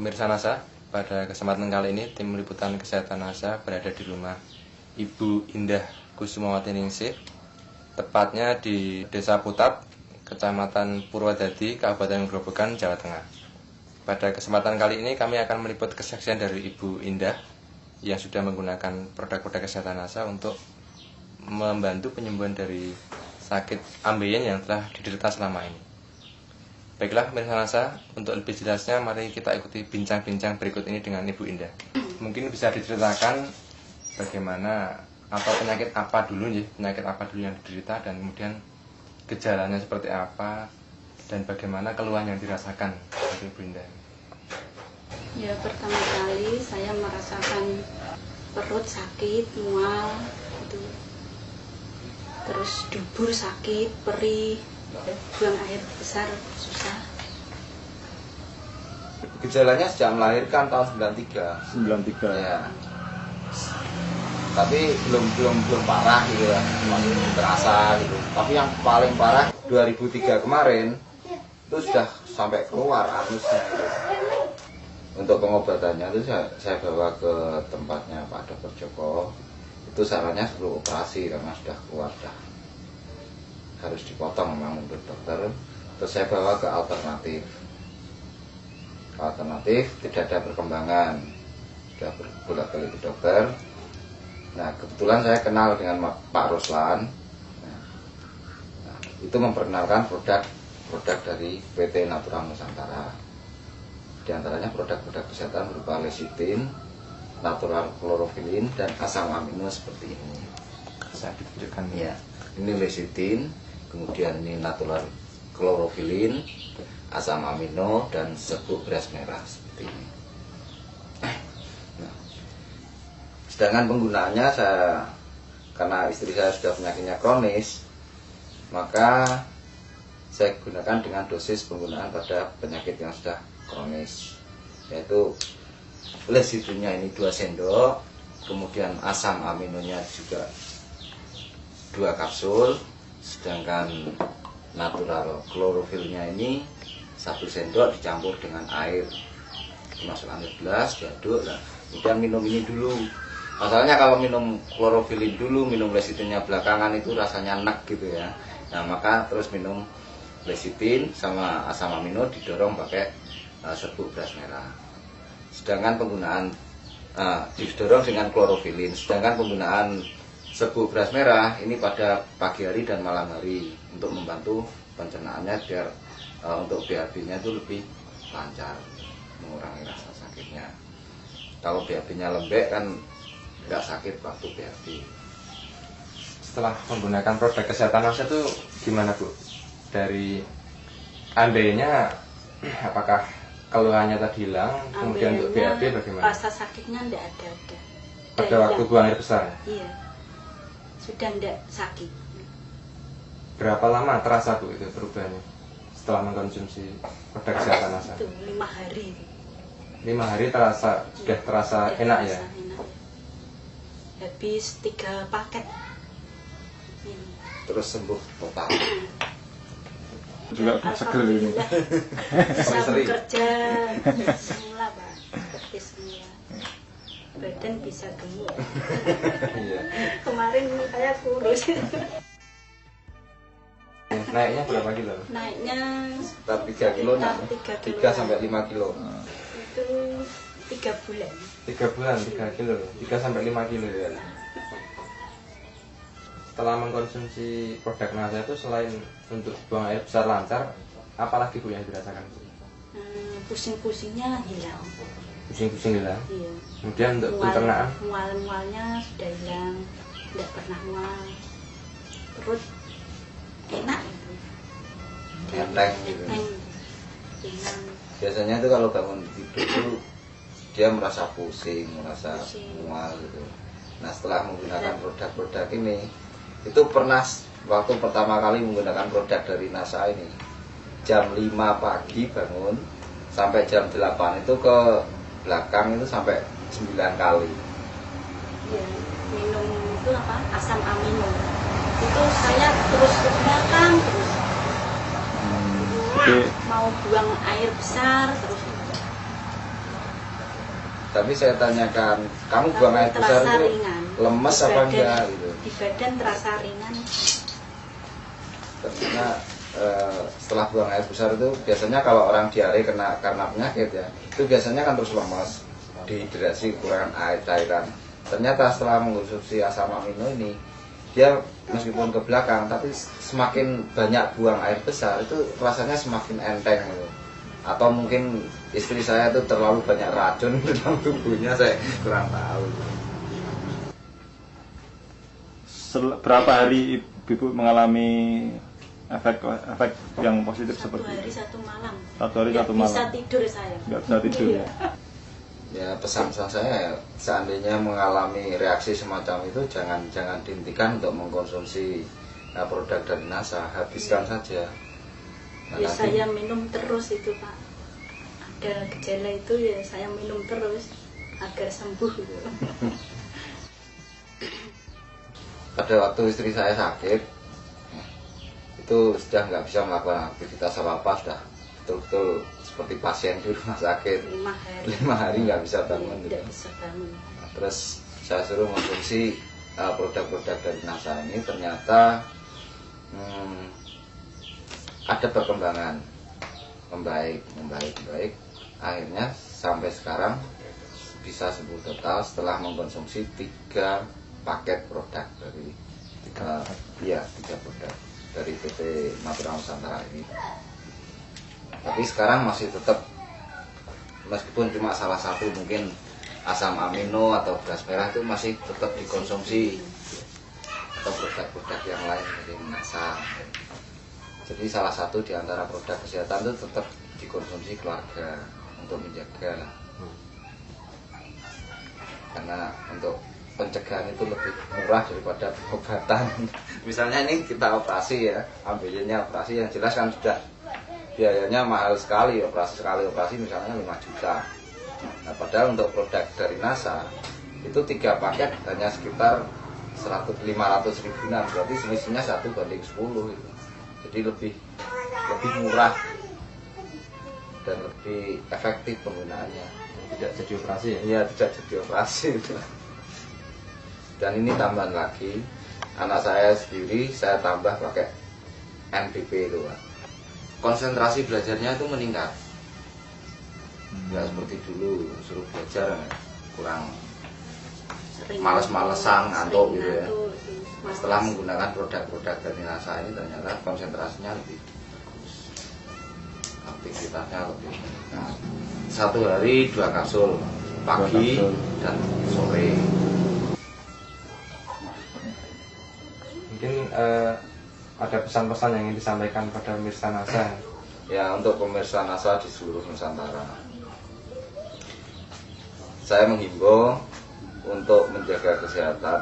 pemirsa NASA, pada kesempatan kali ini tim liputan kesehatan NASA berada di rumah Ibu Indah Kusumawati Ningsih, tepatnya di Desa Putap, Kecamatan Purwodadi, Kabupaten Grobogan, Jawa Tengah. Pada kesempatan kali ini kami akan meliput kesaksian dari Ibu Indah yang sudah menggunakan produk-produk kesehatan NASA untuk membantu penyembuhan dari sakit ambeien yang telah diderita selama ini. Baiklah pemirsa NASA, untuk lebih jelasnya mari kita ikuti bincang-bincang berikut ini dengan Ibu Indah. Mungkin bisa diceritakan bagaimana atau penyakit apa dulu yang diderita dan kemudian gejalanya seperti apa dan bagaimana keluhan yang dirasakan dari Ibu Indah. Ya, pertama kali saya merasakan perut sakit, mual gitu. Terus dubur sakit, perih, buang air besar susah. Gejalanya sejak melahirkan tahun 93. 93 Ya. Tapi belum parah gitu ya, masih terasa gitu. Tapi yang paling parah 2003 kemarin itu sudah sampai keluar anusnya gitu. Untuk pengobatannya itu saya bawa ke tempatnya Pak Dr. Joko. Itu sarannya perlu operasi karena sudah keluar, sudah harus dipotong memang menurut dokter. Terus saya bawa ke alternatif tidak ada perkembangan, sudah bolak-balik ke dokter. Nah kebetulan saya kenal dengan Pak Ruslan. Nah, itu memperkenalkan produk dari PT Natural Nusantara. Di antaranya produk-produk kesehatan berupa lecithin, natural chlorophylline, dan asam amino seperti ini. Bisa ditunjukkan Ya, ini lecithin, kemudian ini natural chlorophylline, asam amino, dan serbuk beras merah seperti ini. Nah, sedangkan penggunaannya karena istri saya sudah penyakitnya kronis, maka saya gunakan dengan dosis penggunaan pada penyakit yang sudah kronis, yaitu lecithinnya ini 2 sendok, kemudian asam aminonya juga 2 kapsul, sedangkan natural chlorophylnya ini 1 sendok dicampur dengan air, dimasukkan ke gelas, diaduk, nah, kemudian minum ini dulu. Masalahnya kalau minum chlorophylline dulu, minum lecithinnya belakangan itu rasanya enak gitu ya. Nah maka terus minum lecithin sama asam amino didorong pakai serbuk beras merah. Sedangkan penggunaan didorong dengan chlorophylline. Sedangkan penggunaan serbuk beras merah ini pada pagi hari dan malam hari untuk membantu pencernaannya biar untuk BAB-nya itu lebih lancar, mengurangi rasa sakitnya. Kalau BAB-nya lembek kan nggak sakit waktu BAB. Setelah menggunakan produk kesehatan NASA itu gimana Bu? Dari ambeinya apakah keluhannya tadi hilang? Kemudian untuk BAB bagaimana? Rasa sakitnya enggak ada. Pada waktu buang air besar? Iya, sudah enggak sakit. Berapa lama terasa Bu itu perubahannya setelah mengkonsumsi produk kesehatan NASA? Itu 5 hari. 5 hari sudah terasa enak ya? Enak. Habis 3 paket. Ini. Terus sembuh total. juga seger ini. Bisa bekerja semula Pak, seperti semula. Badan bisa gemuk. Iya. Kemarin saya kurus. Naiknya berapa kilo? Naiknya Sekitar 3 kilo, sekitar 3 3 sampai 5 kilo. itu 3 bulan. 3 bulan 3 kilo, 3 sampai 5 kilo ya. Setelah mengkonsumsi produk NASA itu selain untuk buang air besar lancar, apalagi Bu yang dirasakan? Pusing-pusingnya hilang. Pusing-pusing hilang. Iya. Kemudian untuk pencernaan? Mual-mualnya sudah hilang, tidak pernah mual. Perut enak gitu. Enteng gitu. Hilang. Biasanya itu kalau bangun tidur itu dia merasa pusing, merasa mual gitu. Nah setelah menggunakan produk-produk ini, itu pernah waktu pertama kali menggunakan produk dari NASA ini, jam 5 pagi bangun sampai jam 8 itu ke belakang itu sampai 9 kali. Ya, minum itu apa? Asam amino. Itu saya terus belakang terus. Jadi Mau buang air besar terus. Tapi saya tanyakan, kamu buang air besar terasa itu ringan. lemes Di apa badan- enggak gitu. Di badan terasa ringan. Ternyata setelah buang air besar itu biasanya kalau orang diare karena penyakit ya, itu biasanya kan terus lemas, dehidrasi, kekurangan cairan. Ternyata setelah mengkonsumsi asam amino ini, dia meskipun ke belakang tapi semakin banyak buang air besar itu rasanya semakin enteng gitu. Atau mungkin istri saya itu terlalu banyak racun di dalam tubuhnya, saya kurang tahu. Berapa hari ibu mengalami efek yang positif Satu seperti hari itu? satu malam. Satu hari Nggak satu malam. bisa tidur saya. Nggak bisa tidur ya? Ya pesan saya seandainya mengalami reaksi semacam itu jangan dihentikan untuk mengkonsumsi produk dari NASA, habiskan saja. Nah, Ya nanti- saya minum terus itu Pak. Ada gejala itu ya saya minum terus agar sembuh gitu. pada waktu istri saya sakit itu sudah nggak bisa melakukan aktivitas apa-apa, sudah betul-betul seperti pasien di rumah sakit. 5 hari. 5 hari nggak bisa bangun gitu. Tidak bisa bangun. Nah, terus saya suruh konsumsi produk-produk dari NASA ini, ternyata ada perkembangan, membaik. Akhirnya sampai sekarang bisa sembuh total setelah mengkonsumsi 3 paket produk dari 3 produk dari PT Natural Nusantara ini. Tapi sekarang masih tetap, meskipun cuma salah satu mungkin asam amino atau beras merah itu masih tetap dikonsumsi, atau produk-produk yang lain dari NASA. Jadi salah satu di antara produk kesehatan itu tetap dikonsumsi keluarga untuk menjaga, karena untuk pencegahan itu lebih murah daripada pengobatan. Misalnya ini kita operasi ya, ambilnya operasi yang jelas kan sudah biayanya mahal sekali, sekali operasi misalnya 5 juta. Nah, padahal untuk produk dari NASA itu 3 paket hanya sekitar 500 ribuan, berarti selisihnya 1:10 gitu. Jadi lebih murah dan lebih efektif penggunaannya. Tidak jadi operasi ya? Iya, tidak jadi operasi itu. Dan ini tambahan lagi, anak saya sendiri saya tambah pakai NPP itu Pak. Konsentrasi belajarnya itu meningkat. Nggak seperti dulu suruh belajar kurang Sering males-malesan, ngantuk gitu ya. ngantuk, Nah, setelah menggunakan produk-produk dari NASA ini ternyata konsentrasinya lebih bagus, aktivitasnya lebih meningkat. 1 hari 2 kapsul, pagi 2 kapsul. dan sore. Mungkin ada pesan-pesan yang ingin disampaikan pada pemirsa NASA. Ya, untuk pemirsa NASA di seluruh Nusantara, saya menghimbau untuk menjaga kesehatan,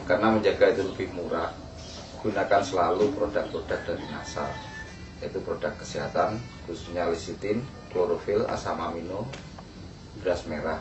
karena menjaga itu lebih murah. Gunakan selalu produk-produk dari NASA, yaitu produk kesehatan, khususnya lecitin, klorofil, asam amino, beras merah.